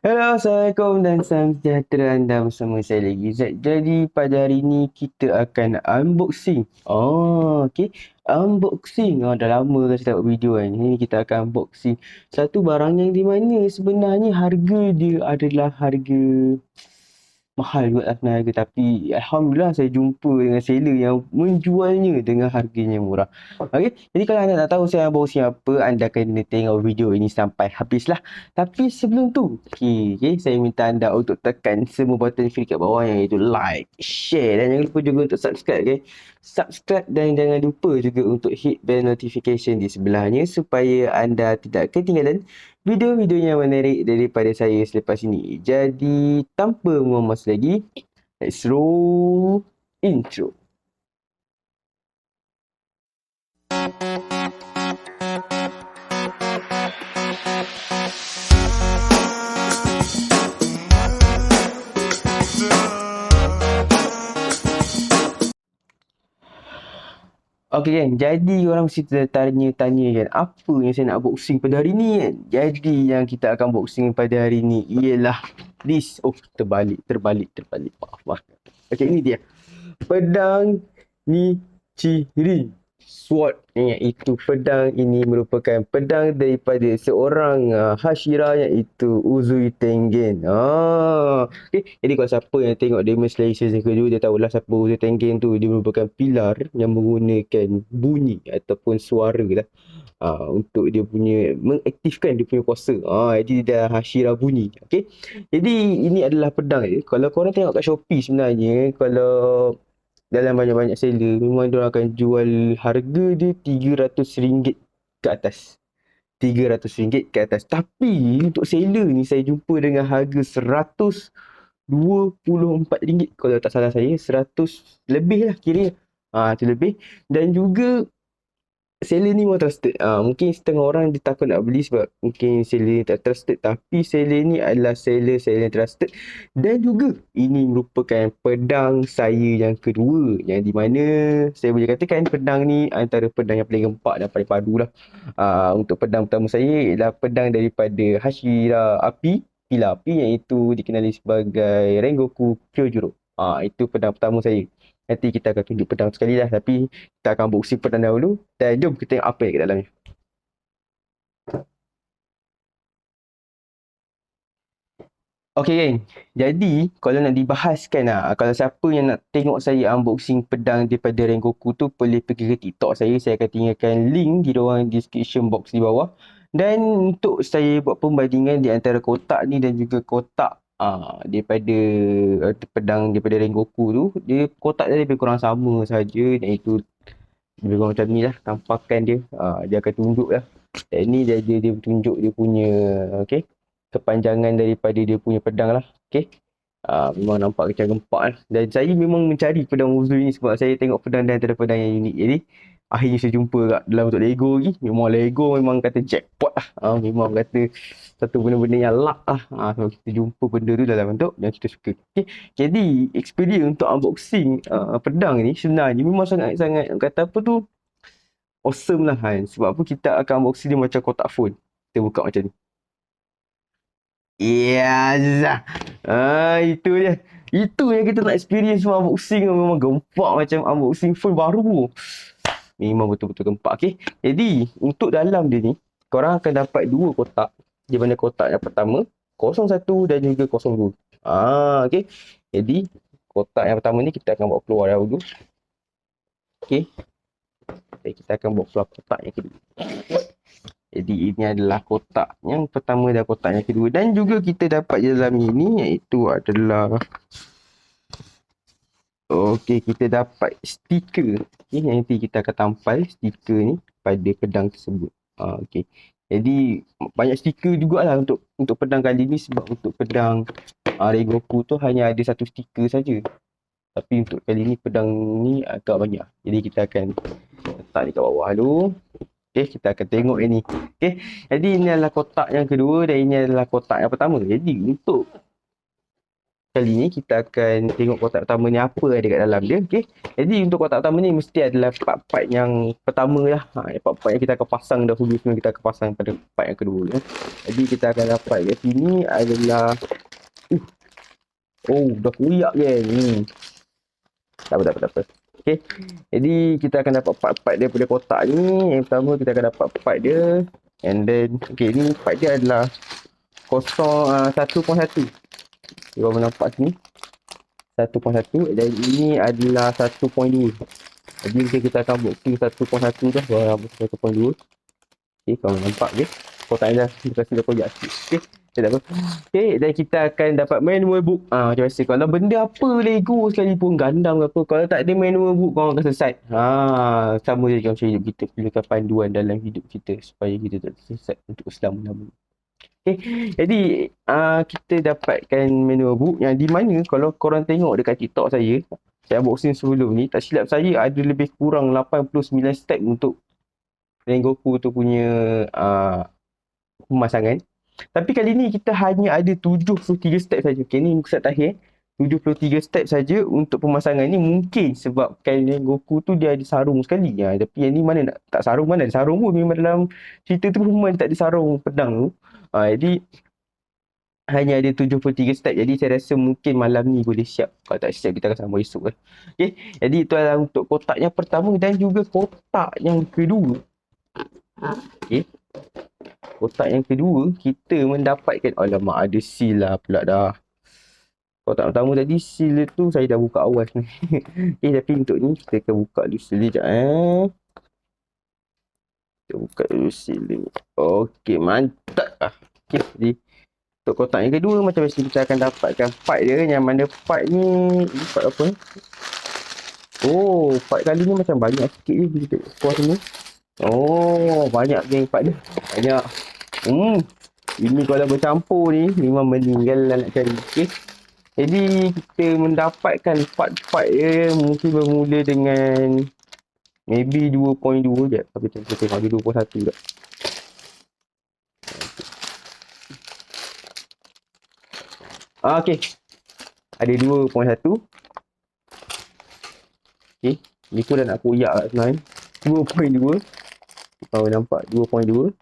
Hello, Assalamualaikum dan salam sejahtera anda bersama saya lagi Zat. Jadi pada hari ini kita akan unboxing. Okay. Unboxing. Dah lama kan saya tak buat video kan. Ini kita akan unboxing satu barang yang di mana sebenarnya harga dia adalah harga mahal juga lah sebenarnya harga, tapi Alhamdulillah saya jumpa dengan seller yang menjualnya dengan harganya murah. Okey, jadi kalau anda nak tahu saya unboxing apa, anda kena tengok video ini sampai habis lah. Tapi sebelum tu, saya minta anda untuk tekan semua button free kat bawah yang itu like, share dan jangan lupa juga untuk subscribe. Okay? Subscribe dan jangan lupa juga untuk hit bell notification di sebelahnya supaya anda tidak ketinggalan video-video yang menarik daripada saya selepas ini. Jadi, tanpa membuang masa lagi, let's roll intro. Okey kan, jadi orang mesti tanya-tanya kan, apa yang saya nak unboxing pada hari ni kan. Jadi yang kita akan unboxing pada hari ni ialah this. Oh, terbalik. Maaf. Okey, ini dia. Pedang Nichirin Sword, iaitu pedang ini merupakan pedang daripada seorang Hashira, iaitu Uzui Tengen. Okay. Jadi kalau siapa yang tengok Demon Slayer season kedua, dia tahulah siapa Uzui Tengen tu. Dia merupakan pilar yang menggunakan bunyi ataupun suara lah, untuk dia punya mengaktifkan dia punya kuasa. Jadi dia Hashira bunyi. Okay. Jadi ini adalah pedang dia. Kalau korang tengok kat Shopee sebenarnya, kalau dalam banyak-banyak seller, memang diorang akan jual harga dia RM300 ke atas. RM300 ke atas. Tapi untuk seller ni saya jumpa dengan harga RM124. Kalau tak salah saya, 100 lebih lah kira. Tu lebih. Dan juga seller ni memang trusted. Mungkin setengah orang dia takut nak beli sebab mungkin seller ni tak trusted. Tapi seller ni adalah seller yang trusted. Dan juga ini merupakan pedang saya yang kedua. Yang di mana saya boleh katakan pedang ni antara pedang yang paling gempak dan paling padu lah. Untuk pedang pertama saya ialah pedang daripada Hashira Api, pilar api, iaitu dikenali sebagai Rengoku Kyojuro. Itu pedang pertama saya. Nanti kita akan tunjuk pedang sekali lah. Tapi kita akan unboxing pedang dahulu. Dan jom kita tengok apa yang kat dalamnya. Okay kan. Jadi kalau nak dibahaskan kalau siapa yang nak tengok saya unboxing pedang daripada Rengoku tu, boleh pergi ke TikTok saya. Saya akan tinggalkan link di ruang description box di bawah. Dan untuk saya buat perbandingan di antara kotak ni dan juga kotak daripada pedang daripada Rengoku tu, dia kotak dia lebih kurang sama saja. Dan itu lebih kurang macam ni lah tampakan dia. Dia akan tunjuk lah. Dan ni dia tunjuk dia punya kepanjangan daripada dia punya pedang lah. Memang nampak macam gempak lah. Dan saya memang mencari pedang Uzui ni sebab saya tengok pedang dia antara pedang yang unik. Jadi akhirnya saya jumpa kat dalam bentuk Lego lagi. Memang Lego memang kata jackpot lah. Memang kata satu benda-benda yang luck lah. So kita jumpa benda tu dalam bentuk yang kita suka. Jadi experience untuk unboxing pedang ni sebenarnya memang sangat-sangat kata apa tu, awesome lah kan. Sebab apa, kita akan unboxing dia macam kotak phone. Kita buka macam ni. Zah. Itu dia. Itu yang kita nak experience semua unboxing. Memang gempak macam unboxing phone baru. Memang betul-betul gempak. Okay. Jadi untuk dalam dia ni, korang akan dapat dua kotak. Di mana kotak yang pertama 01 dan juga 02. Okay. Jadi kotak yang pertama ni kita akan bawa keluar dahulu. Okay. Kita akan bawa keluar kotak yang kedua. Jadi ini adalah kotak yang pertama dan kotak yang kedua. Dan juga kita dapat di dalam ini, iaitu adalah kita dapat stiker. Nanti kita akan tampal stiker ni pada pedang tersebut. Jadi banyak stiker jugalah untuk pedang kali ni, sebab untuk pedang Rengoku tu hanya ada satu stiker saja. Tapi untuk kali ni pedang ni agak banyak. Jadi kita akan letak ni kat bawah dulu. Kita akan tengok ini. Jadi ini adalah kotak yang kedua dan ini adalah kotak yang pertama. Jadi untuk kali ni kita akan tengok kotak pertama ni apa ada kat dalam dia. Okay. Jadi untuk kotak pertama ni mesti adalah part-part yang pertama lah. Part-part yang kita akan pasang dahulu sebelum kita akan pasang pada part yang kedua. Jadi kita akan dapat kat sini adalah oh dah koyak kan. Tak apa. Okay. Jadi kita akan dapat part-part daripada kotak ni. Yang pertama kita akan dapat part dia. And then okay, ni part dia adalah 1.1. Korang nampak sini 1.1 dan ini adalah 1.2. Jadi kita akan boxing 1.1 dah. Korang nampak 1.2. Okay, korang nampak ke? Kotak ni dah dah koyak sikit. Okay, tak apa. Okay, dan kita akan dapat manual book. Macam biasa. Kalau benda apa Lego sekalipun, Gundam ke apa, kalau tak ada manual book, korang akan sesat. Sama je macam hidup kita. Perlukan panduan dalam hidup kita supaya kita tak sesat untuk selama-lamanya. Okay. Jadi kita dapatkan manual book yang di mana kalau korang tengok dekat TikTok saya unboxing sebelum ni, tak silap saya ada lebih kurang 89 step untuk Rengoku tu punya pemasangan. Tapi kali ni kita hanya ada 73 step saja. Okay, ni muka step terakhir. 73 step saja untuk pemasangan ni, mungkin sebabkan Rengoku tu dia ada sarung sekali. Tapi yang ni mana nak tak sarung, mana ada sarung pun. Memang dalam cerita tu memang tak ada sarung pedang tu. Jadi hanya ada 73 step. Jadi saya rasa mungkin malam ni boleh siap. Kalau tak siap kita akan sambung esok lah. Okay. Jadi itu adalah untuk kotak yang pertama dan juga kotak yang kedua. Okay. Kotak yang kedua kita mendapatkan, alamak ada seal lah pula dah. Kotak pertama tadi seal tu saya dah buka awal ni. Okay, tapi untuk ni kita akan buka dulu seal sekejap. Kita buka dulu seal ni. Okay, mantap. Okay, jadi untuk kotak yang kedua macam biasa kita akan dapatkan part dia, yang mana part ni part apa ni? Oh, part kali ni macam banyak sikit je kita puas ni. Oh, banyak geng part dia. Banyak. Ini kalau bercampur ni memang meninggal lah nak cari. Okay. Jadi kita mendapatkan part-part dia mungkin bermula dengan maybe 2.2 je. Tapi kita tengok dia 2.1 juga. Okay. Ada 2.1. Okay. Ni pun dah nak koyak kat sebenarnya. 2.2. Kau nampak 2.2.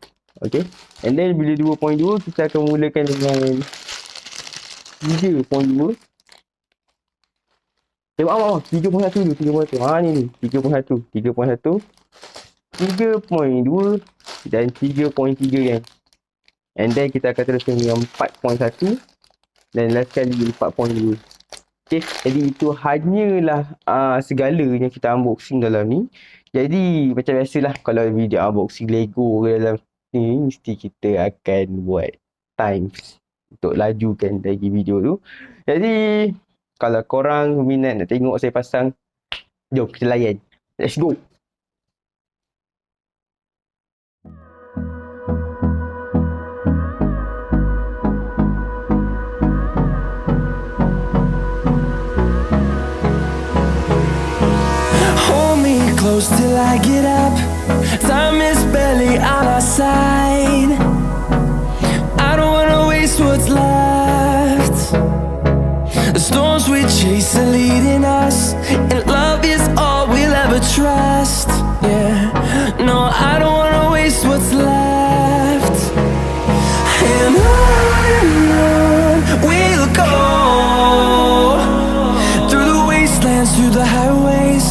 Okay. And then bila 2.2 kita akan mulakan dengan 3.2. Tengok 3.1 dulu. 3.1. Ni 3.1. 3.1. 3.2 dan 3.3 kan. And then kita akan teruskan dengan 4.1 dan last kali 4.2. Okay, jadi itu hanyalah segala yang kita unboxing dalam ni. Jadi macam biasalah kalau video unboxing Lego dalam ni, mesti kita akan buat times untuk lajukan lagi video tu. Jadi kalau korang minat nak tengok saya pasang, jom kita layan. Let's go. Close till I get up. Time is barely on our side. I don't wanna waste what's left. The storms we chase are leading us, and love is all we'll ever trust. Yeah, no, I don't wanna waste what's left. And on we'll go, through the wastelands, through the highways,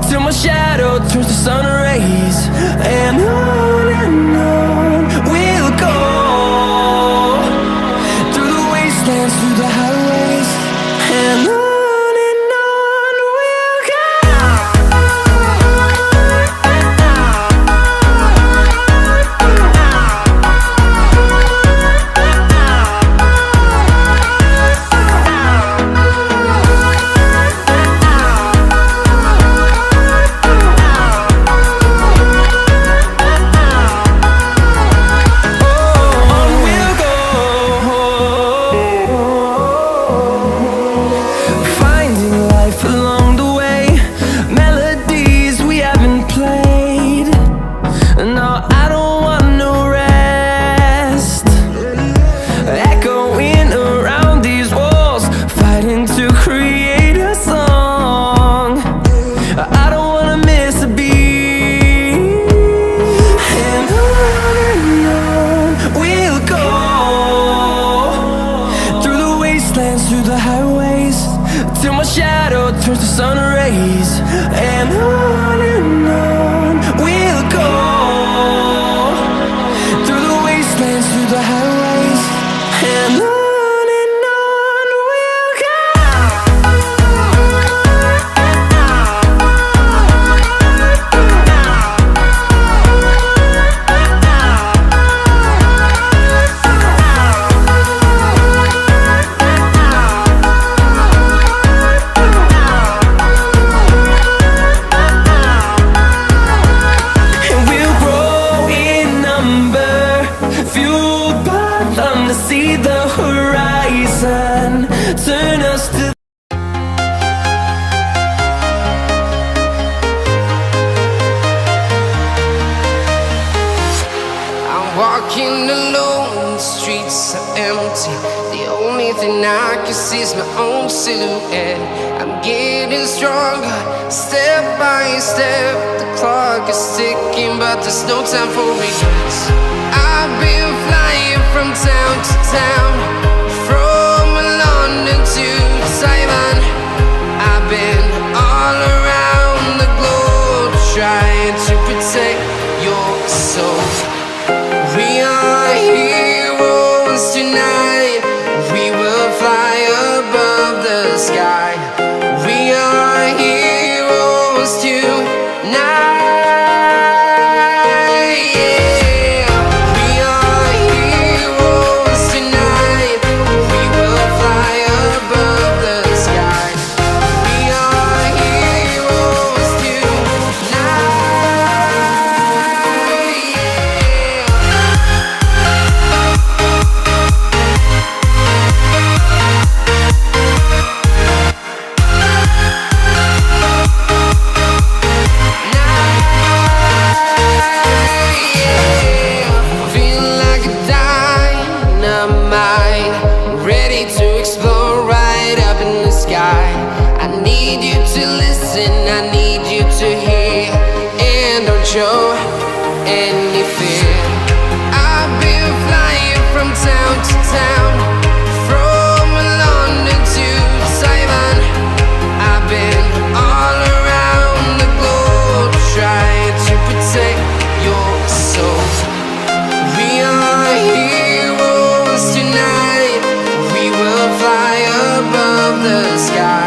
till my shadow turns to sun rays. And on we'll go, through the wastelands, through the highways. And on we'll go. wastelands, through the highways, till my shadow turns to sun rays. And on we'll go, through the wastelands, through the highways, and on we'll go. And we'll grow in number, fueled by them to see the horizon, turn us to. I'm walking alone, the streets are empty. The only thing I can see is my own silhouette. I'm getting stronger, step by step. The clock is ticking, but there's no time for regrets. I've been flying from town to town, from London to Taiwan. I've been all around the globe, trying to protect your soul. We are heroes tonight. We will fly above the sky. We are heroes tonight. Yeah. We are heroes tonight. We will fly above the sky. We are heroes tonight. Feel like a dynamite, ready to explode right up in the sky. I need you to listen, I need you to hear, and don't show any fear. I've been flying from town to town, from London to Taiwan. I've been all around the globe, trying to protect your soul. We are heroes tonight. We will fly above the sky.